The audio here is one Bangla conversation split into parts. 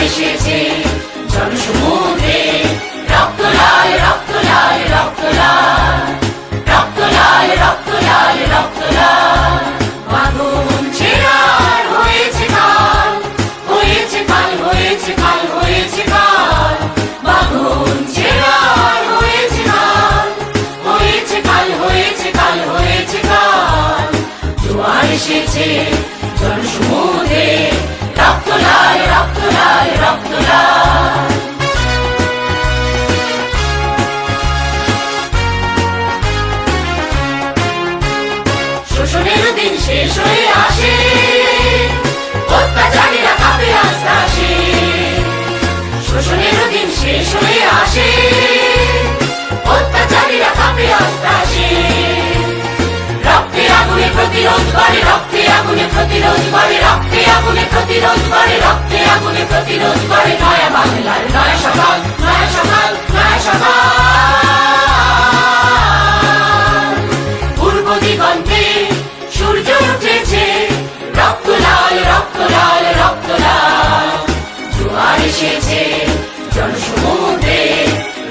এসেছে জনসমুদ্রে, রক্ত লাল রক্ত লাল রক্ত লাল, রক্ত লাল রক্ত লাল রক্ত লাল। বাঁধন ছেঁড়ার হয়েছে কাল, হয়েছে কাল হয়েছে কাল হয়েছে কাল। বাঁধন ছেঁড়ার হয়েছে কাল, হয়েছে কাল হয়েছে কাল হয়েছে কাল। জোয়ার এসেছে জনসমুদ্রে, রক্ত লাল রক্ত লাল রক্ত লাল। শোষণের দিন শেষ হয়ে আসে, অত্যাচারীরা কাঁপে আস্তে আসে। শোষণের দিন শেষ হয়ে আসে, অত্যাচারীরা কাঁপে আস্তে আসে। রক্তে আগুনে প্রতিরোধ করে, রক্তে আগুনে প্রতিরোধ করে, রক্তে আগুনে প্রতিরোধ করে, রক্তে আগুনে প্রতিরোধ করে। নয়া বাংলার নয়া সকাল, নয়া সকাল নয়া সকাল। পূর্ব দিগন্তে সূর্য উঠেছে, রক্ত লাল রক্ত লাল রক্ত লাল। জোয়ার এসেছে জনসমুদ্রে,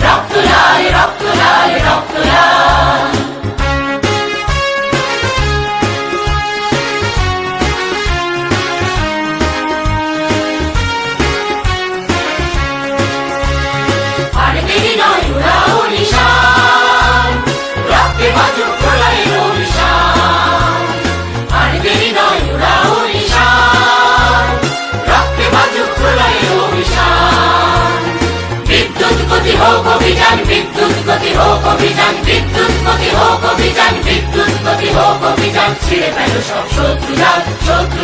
রক্ত লাল রক্ত লাল রক্ত লাল। আর দেরি নয় উড়াও নিশান, রক্তে বাজুক প্রলয়ের অভিশান। আর দেরি নয় উড়াও নিশান, রক্তে বাজুক প্রলয়ের অভিশান। বিদ্যুৎ গতি হোক অভিযান, বিদ্যুৎ গতি হোক অভিযান, বিদ্যুৎ গতি হোক অভিযান, বিদ্যুৎ গতি হোক অভিযান। ছিঁড়ে ফেলো সব শত্রু জাল, শত্রু